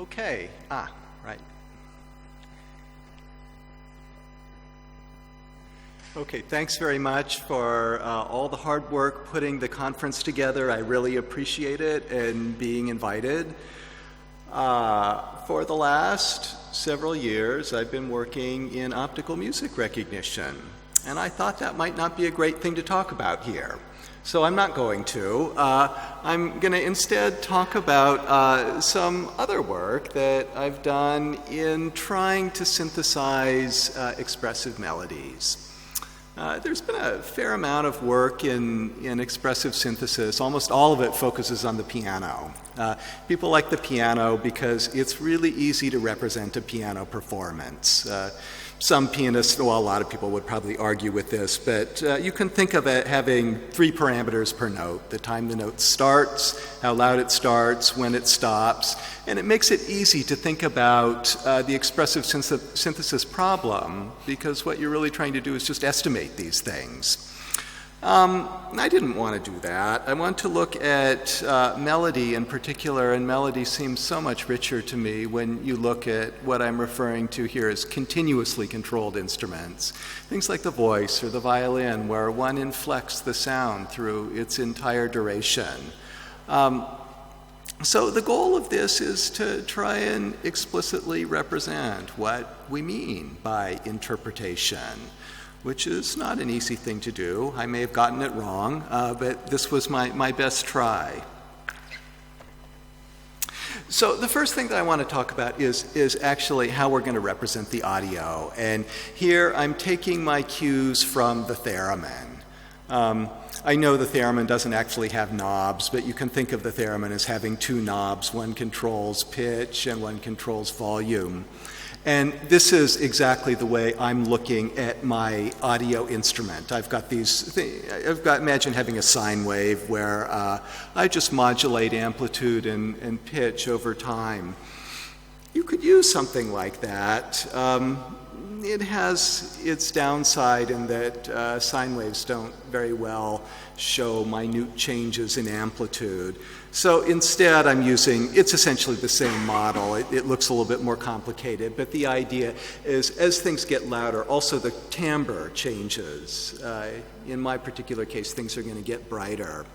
Okay. Right. Okay, thanks very much for all the hard work putting the conference together. I really appreciate it and being invited. For the last several years, I've been working in optical music recognition, and I thought that might not be a great thing to talk about here. So I'm not going to. I'm going to instead talk about some other work that I've done in trying to synthesize expressive melodies. There's been a fair amount of work in expressive synthesis. Almost all of it focuses on the piano. People like the piano because it's really easy to represent a piano performance. Some pianists, well, a lot of people would probably argue with this, but you can think of it having 3 parameters per note: the time the note starts, how loud it starts, when it stops, and it makes it easy to think about the expressive synthesis problem, because what you're really trying to do is just estimate these things. I didn't want to do that. I want to look at melody in particular, and melody seems so much richer to me when you look at what I'm referring to here as continuously controlled instruments. Things like the voice or the violin, where one inflects the sound through its entire duration. So the goal of this is to try and explicitly represent what we mean by interpretation, which is not an easy thing to do. I may have gotten it wrong, but this was my best try. So the first thing that I want to talk about is actually how we're going to represent the audio. And here I'm taking my cues from the theremin. I know the theremin doesn't actually have knobs, but you can think of the theremin as having 2 knobs. One controls pitch and one controls volume. And this is exactly the way I'm looking at my audio instrument. I've got imagine having a sine wave where I just modulate amplitude and pitch over time. You could use something like that. It has its downside in that sine waves don't very well show minute changes in amplitude. So instead it's essentially the same model. It looks a little bit more complicated, but the idea is as things get louder, also the timbre changes. In my particular case, things are going to get brighter.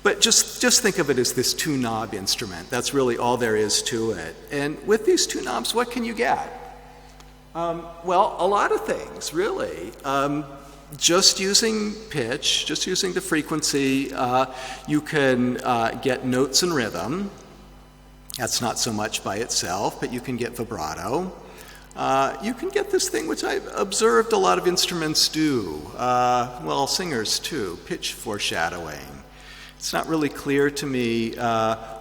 But just think of it as this 2-knob instrument. That's really all there is to it. And with these 2 knobs, what can you get? Well, a lot of things, really. Just using pitch, just using the frequency, you can get notes and rhythm. That's not so much by itself, but you can get vibrato. You can get this thing which I've observed a lot of instruments do, singers too, pitch foreshadowing. It's not really clear to me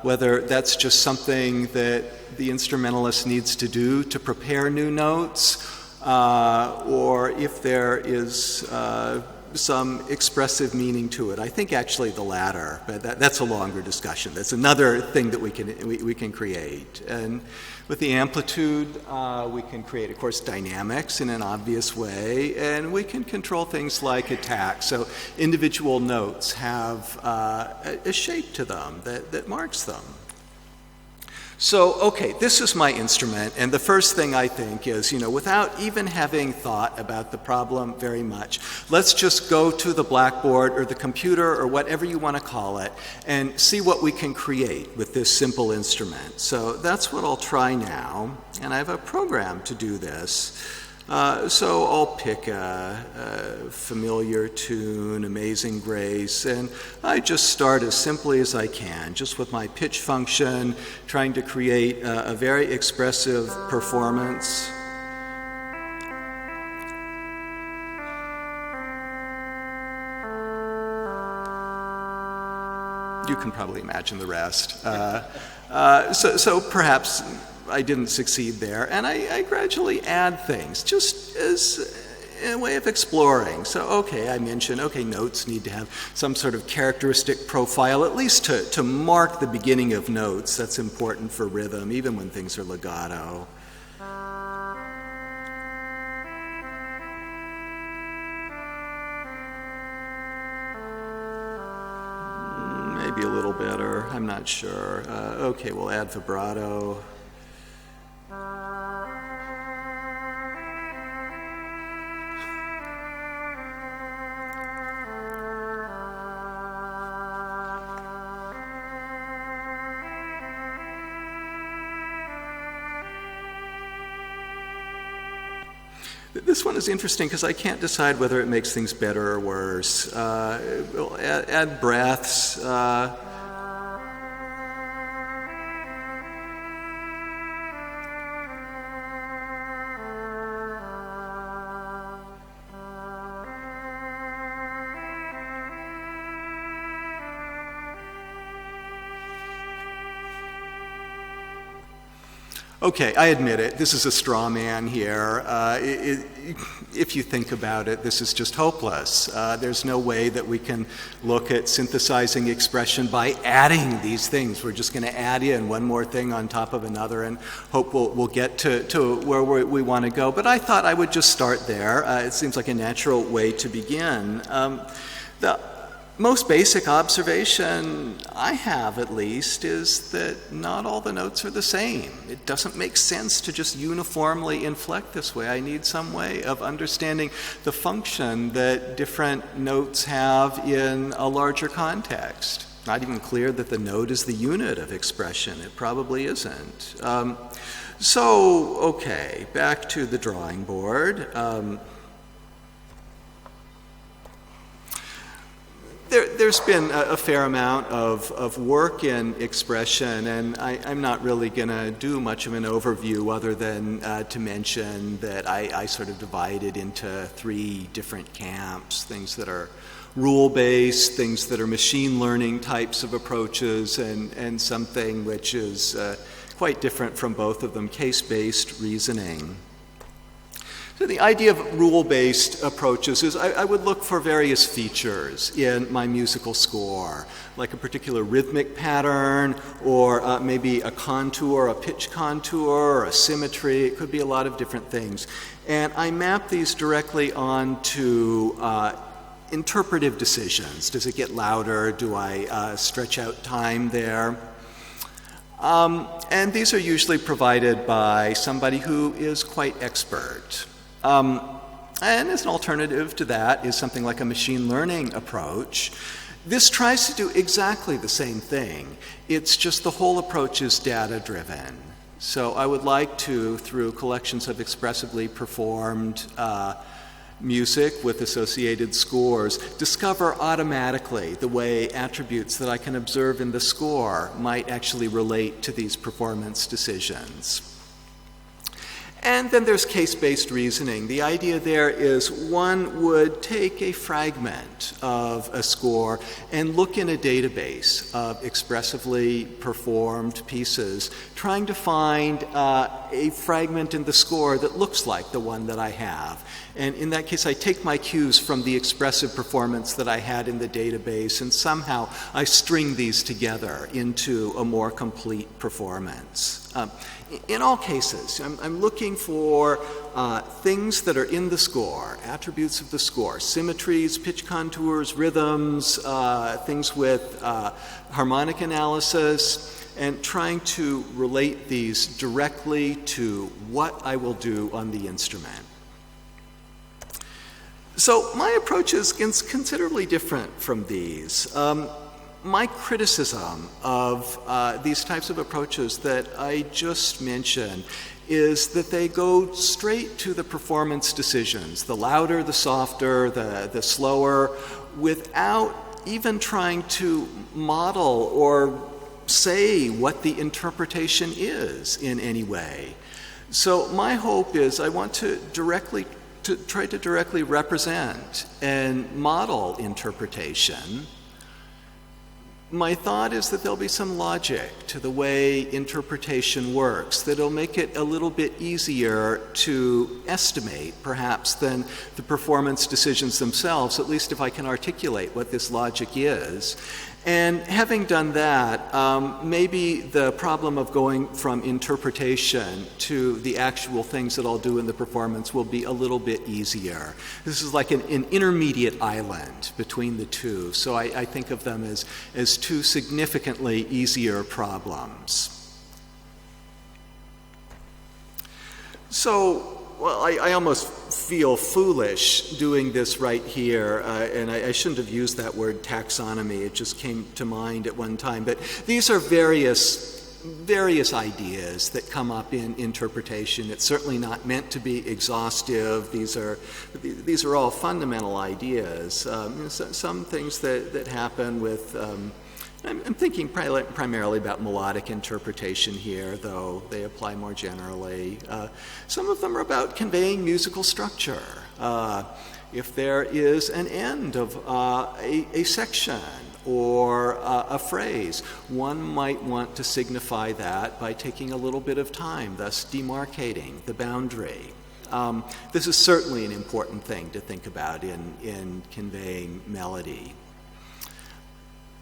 whether that's just something that the instrumentalist needs to do to prepare new notes, or if there is some expressive meaning to it. I think actually the latter, but that's a longer discussion. That's another thing that we can create. And with the amplitude, we can create, of course, dynamics in an obvious way, and we can control things like attack. So individual notes have a shape to them that marks them. So, okay, this is my instrument, and the first thing I think is, without even having thought about the problem very much, let's just go to the blackboard or the computer or whatever you want to call it and see what we can create with this simple instrument. So that's what I'll try now, and I have a program to do this. So I'll pick a familiar tune, Amazing Grace, and I just start as simply as I can, just with my pitch function, trying to create a very expressive performance. You can probably imagine the rest. So perhaps I didn't succeed there, and I gradually add things, just as a way of exploring. So, I mentioned, notes need to have some sort of characteristic profile, at least to mark the beginning of notes. That's important for rhythm, even when things are legato. Maybe a little better, I'm not sure. We'll add vibrato. This one is interesting because I can't decide whether it makes things better or worse. We'll add breaths. Okay, I admit it. This is a straw man here. If you think about it, this is just hopeless. There's no way that we can look at synthesizing expression by adding these things. We're just going to add in one more thing on top of another and hope we'll get to where we want to go. But I thought I would just start there. It seems like a natural way to begin. The most basic observation I have, at least, is that not all the notes are the same. It doesn't make sense to just uniformly inflect this way. I need some way of understanding the function that different notes have in a larger context. Not even clear that the note is the unit of expression. It probably isn't. Okay, back to the drawing board. There's been a fair amount of work in expression, and I'm not really going to do much of an overview other than to mention that I sort of divide it into three different camps, things that are rule-based, things that are machine learning types of approaches, and something which is quite different from both of them, case-based reasoning. So the idea of rule-based approaches is I would look for various features in my musical score, like a particular rhythmic pattern, or maybe a contour, a pitch contour, or a symmetry. It could be a lot of different things. And I map these directly onto interpretive decisions. Does it get louder? Do I stretch out time there? And these are usually provided by somebody who is quite expert. And as an alternative to that is something like a machine learning approach. This tries to do exactly the same thing. It's just the whole approach is data-driven. So I would like to, through collections of expressively performed music with associated scores, discover automatically the way attributes that I can observe in the score might actually relate to these performance decisions. And then there's case-based reasoning. The idea there is one would take a fragment of a score and look in a database of expressively performed pieces, trying to find a fragment in the score that looks like the one that I have. And in that case, I take my cues from the expressive performance that I had in the database, and somehow I string these together into a more complete performance. In all cases, I'm looking for things that are in the score, attributes of the score, symmetries, pitch contours, rhythms, things with harmonic analysis, and trying to relate these directly to what I will do on the instrument. So my approach is considerably different from these. My criticism of these types of approaches that I just mentioned is that they go straight to the performance decisions, the louder, the softer, the slower, without even trying to model or say what the interpretation is in any way. So my hope is I want to try to directly represent and model interpretation. My thought is that there'll be some logic to the way interpretation works, that'll make it a little bit easier to estimate, perhaps, than the performance decisions themselves, at least if I can articulate what this logic is. And having done that, maybe the problem of going from interpretation to the actual things that I'll do in the performance will be a little bit easier. This is like an intermediate island between the two, so I think of them as two significantly easier problems. So, well, I almost feel foolish doing this right here, and I shouldn't have used that word taxonomy. It just came to mind at one time. But these are various various ideas that come up in interpretation. It's certainly not meant to be exhaustive. These are all fundamental ideas. Some things that happen with, I'm thinking primarily about melodic interpretation here, though they apply more generally. Some of them are about conveying musical structure. If there is an end of a section or a phrase, one might want to signify that by taking a little bit of time, thus demarcating the boundary. This is certainly an important thing to think about in conveying melody.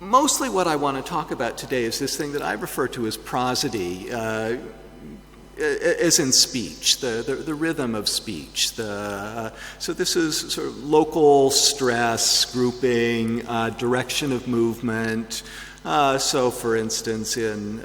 Mostly what I want to talk about today is this thing that I refer to as prosody, as in speech, the rhythm of speech. So this is sort of local stress, grouping, direction of movement. So for instance, in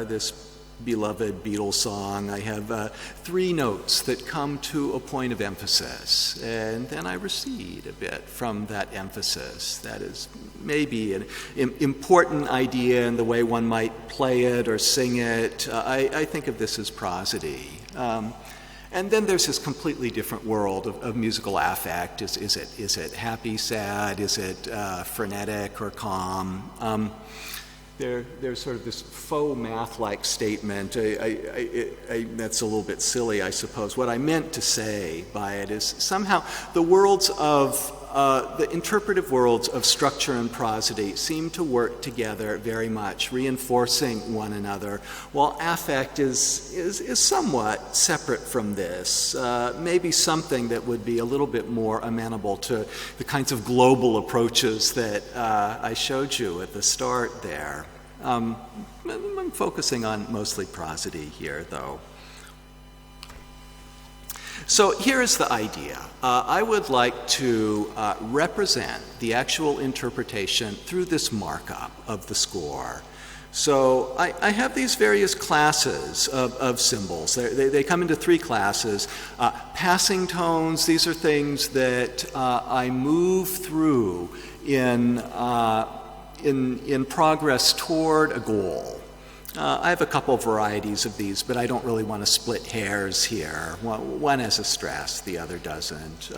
this beloved Beatles song, I have 3 notes that come to a point of emphasis, and then I recede a bit from that emphasis. That is maybe an important idea in the way one might play it or sing it. I think of this as prosody. And then there's this completely different world of musical affect. Is it happy, sad? Is it frenetic or calm? There's sort of this faux math-like statement. That's a little bit silly, I suppose. What I meant to say by it is somehow the worlds of the interpretive worlds of structure and prosody seem to work together very much, reinforcing one another, while affect is somewhat separate from this. Maybe something that would be a little bit more amenable to the kinds of global approaches that I showed you at the start there. I'm focusing on mostly prosody here, though. So here is the idea. I would like to represent the actual interpretation through this markup of the score. So I have these various classes of symbols. They come into 3 classes. Passing tones, these are things that I move through in progress toward a goal. I have a couple varieties of these, but I don't really want to split hairs here. One has a stress, the other doesn't.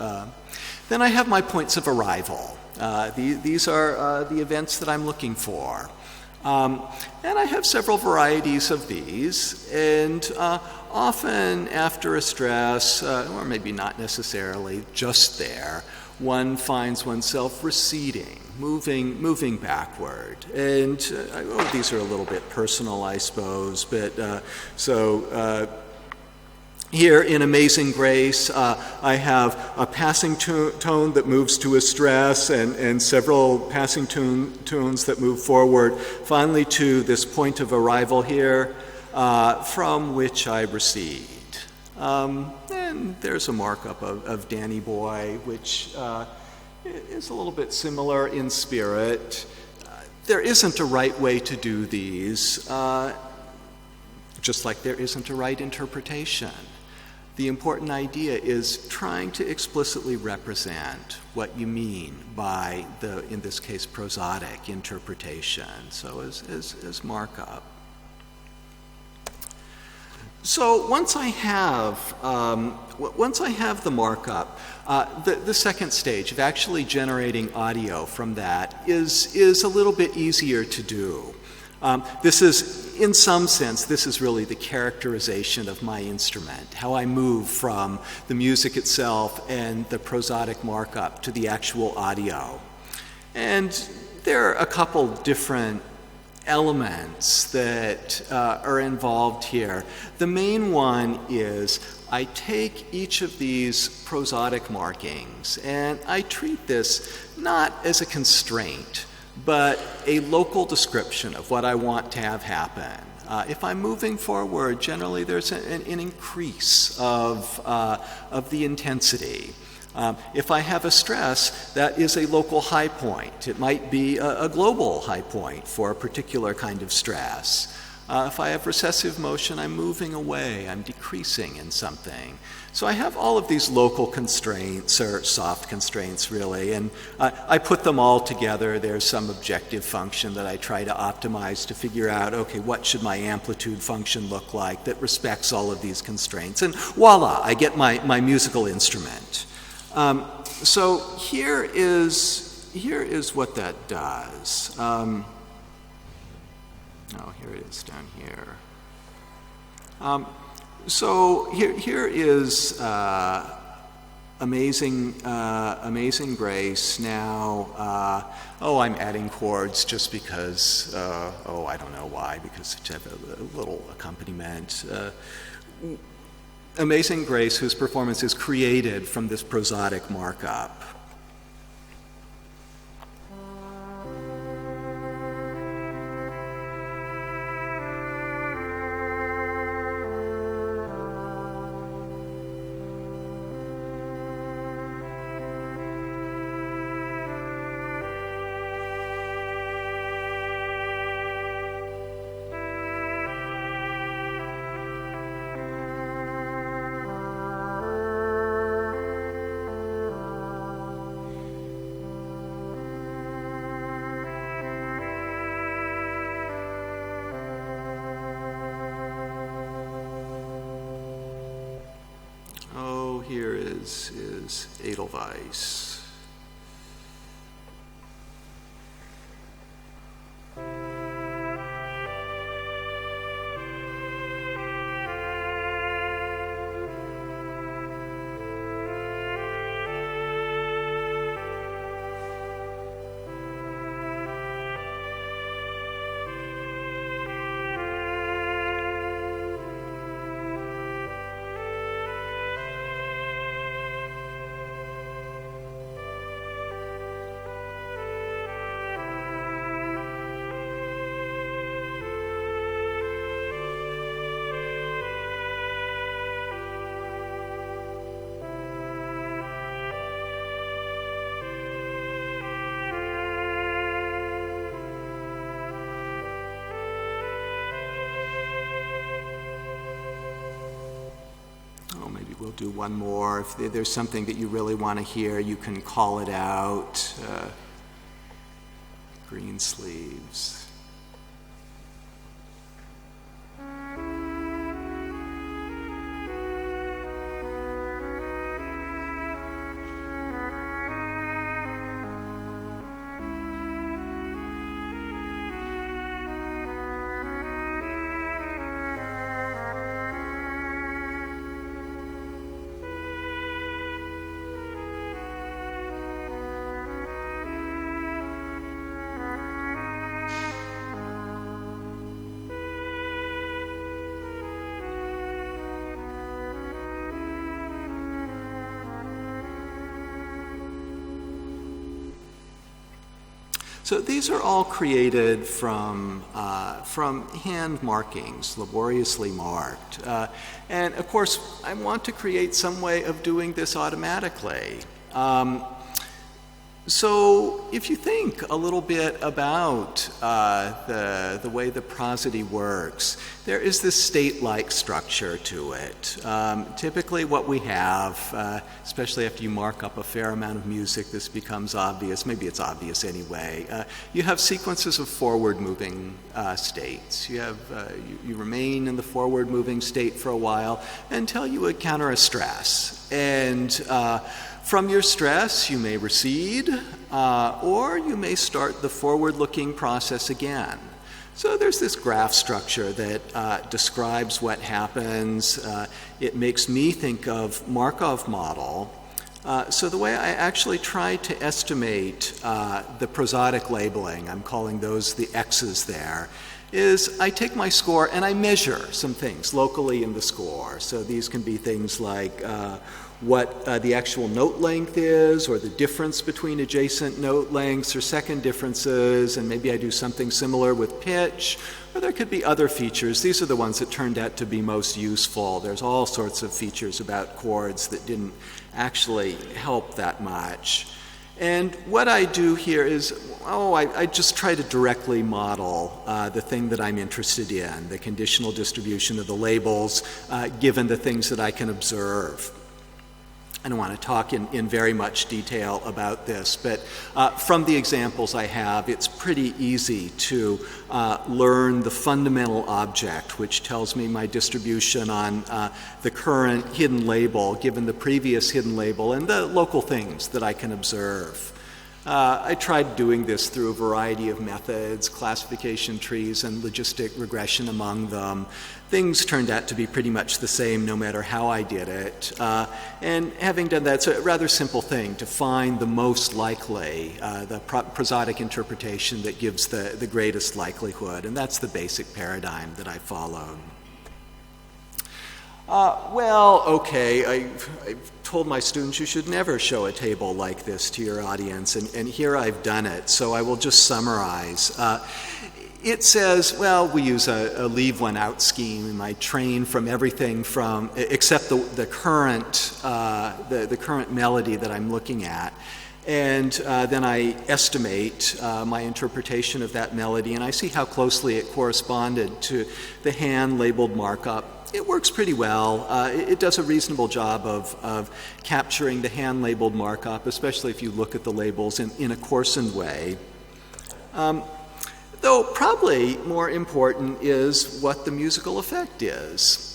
Then I have my points of arrival. These are the events that I'm looking for. And I have several varieties of these, and often after a stress, or maybe not necessarily just there, one finds oneself receding, moving backward. And these are a little bit personal, I suppose, but here in Amazing Grace, I have a passing tone that moves to a stress and several passing tones that move forward, finally to this point of arrival here, from which I recede. And there's a markup of Danny Boy, which is a little bit similar in spirit. There isn't a right way to do these, just like there isn't a right interpretation. The important idea is trying to explicitly represent what you mean by the, in this case, prosodic interpretation, so as markup. So once I have the markup, the second stage of actually generating audio from that is a little bit easier to do. This is, in some sense, this is really the characterization of my instrument, how I move from the music itself and the prosodic markup to the actual audio. And there are a couple different elements that are involved here. The main one is I take each of these prosodic markings and I treat this not as a constraint, but a local description of what I want to have happen. If I'm moving forward, generally there's an increase of the intensity. If I have a stress, that is a local high point. It might be a global high point for a particular kind of stress. If I have recessive motion, I'm moving away, I'm decreasing in something. So I have all of these local constraints, or soft constraints really, and I put them all together. There's some objective function that I try to optimize to figure out, okay, what should my amplitude function look like that respects all of these constraints? And voila, I get my musical instrument. So here is what that does. Here it is down here. So here is Amazing Grace. Now, I'm adding chords just because, I don't know why, because to have a little accompaniment. Amazing Grace, whose performance is created from this prosodic markup. Here is Edelweiss. We'll do one more. If there's something that you really want to hear, you can call it out. Green Sleeves. So these are all created from hand markings, laboriously marked. And of course, I want to create some way of doing this automatically. So if you think a little bit about the way the prosody works, there is this state-like structure to it. Typically what we have, especially after you mark up a fair amount of music, this becomes obvious. Maybe it's obvious anyway. You have sequences of forward-moving states. You have you remain in the forward-moving state for a while until you encounter a stress. And from your stress, you may recede, or you may start the forward-looking process again. So there's this graph structure that describes what happens. It makes me think of Markov model. So the way I actually try to estimate the prosodic labeling, I'm calling those the X's there, is I take my score and I measure some things locally in the score. So these can be things like what the actual note length is, or the difference between adjacent note lengths or second differences, and maybe I do something similar with pitch, or there could be other features. These are the ones that turned out to be most useful. There's all sorts of features about chords that didn't actually help that much. And what I do here is, I just try to directly model the thing that I'm interested in, the conditional distribution of the labels, given the things that I can observe. I don't want to talk in very much detail about this, but from the examples I have, it's pretty easy to learn the fundamental object, which tells me my distribution on the current hidden label, given the previous hidden label, and the local things that I can observe. I tried doing this through a variety of methods, classification trees and logistic regression among them. Things turned out to be pretty much the same no matter how I did it. And having done that, it's a rather simple thing to find the most likely, the prosodic interpretation that gives the greatest likelihood. And that's the basic paradigm that I followed. I've told my students you should never show a table like this to your audience, and here I've done it, so I will just summarize. It says, we use a leave one out scheme, and I train from everything from, except the current melody that I'm looking at. And then I estimate my interpretation of that melody, and I see how closely it corresponded to the hand-labeled markup. It works pretty well. It does a reasonable job of capturing the hand-labeled markup, especially if you look at the labels in a coarsened way. Though probably more important is what the musical effect is.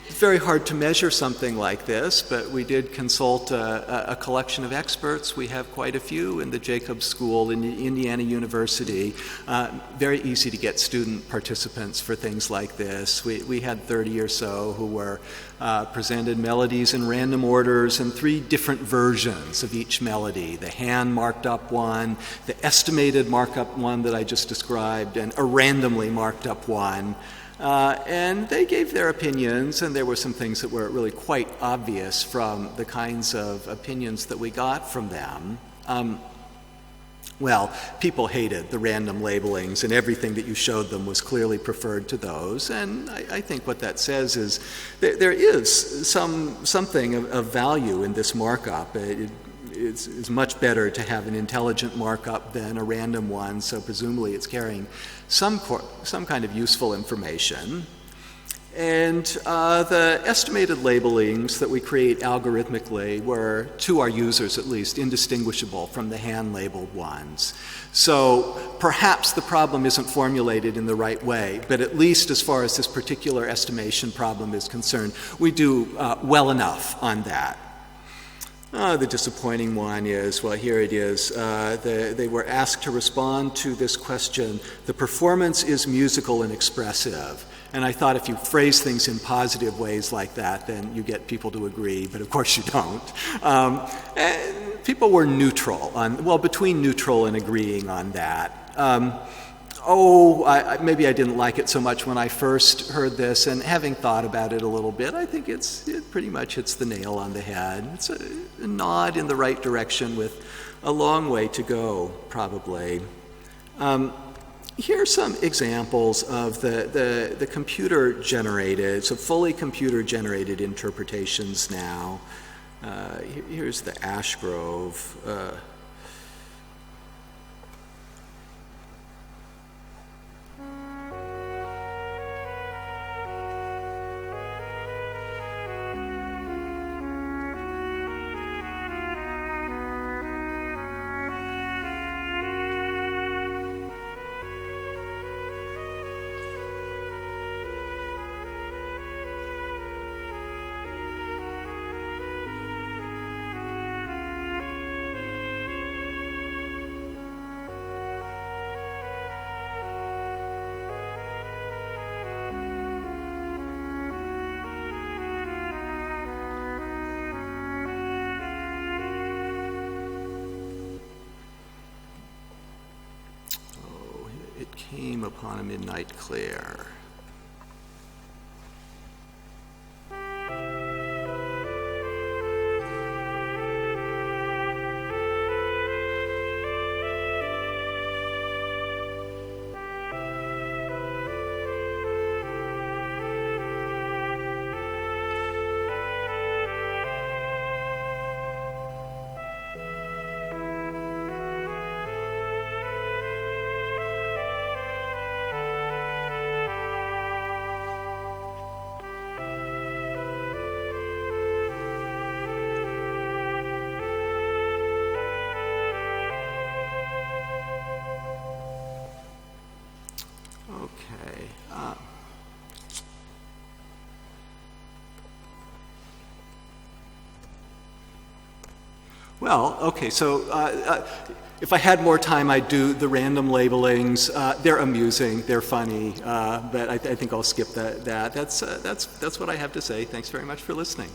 It's very hard to measure something like this, but we did consult a collection of experts. We have quite a few in the Jacobs School in Indiana University. Very easy to get student participants for things like this. We had 30 or so who were presented melodies in random orders and 3 different versions of each melody. The hand marked up one, the estimated markup one that I just described, and a randomly marked up one. And they gave their opinions, and there were some things that were really quite obvious from the kinds of opinions that we got from them. People hated the random labelings, and everything that you showed them was clearly preferred to those. And I think what that says is there is something of value in this markup. It's much better to have an intelligent markup than a random one, so presumably it's carrying some kind of useful information. And the estimated labelings that we create algorithmically were, to our users at least, indistinguishable from the hand-labeled ones. So perhaps the problem isn't formulated in the right way, but at least as far as this particular estimation problem is concerned, we do well enough on that. The disappointing one is, here it is. They were asked to respond to this question, the performance is musical and expressive. And I thought if you phrase things in positive ways like that, then you get people to agree, but of course you don't. And people were neutral, between neutral and agreeing on that. Maybe I didn't like it so much when I first heard this, and having thought about it a little bit, I think it pretty much hits the nail on the head. It's a nod in the right direction with a long way to go, probably. Here are some examples of the computer-generated, so fully computer-generated interpretations now. Here's the Ash Grove. Came upon a midnight clear. Okay. Well, okay, so if I had more time, I'd do the random labelings. They're amusing, they're funny, but I think I'll skip that. That's what I have to say. Thanks very much for listening.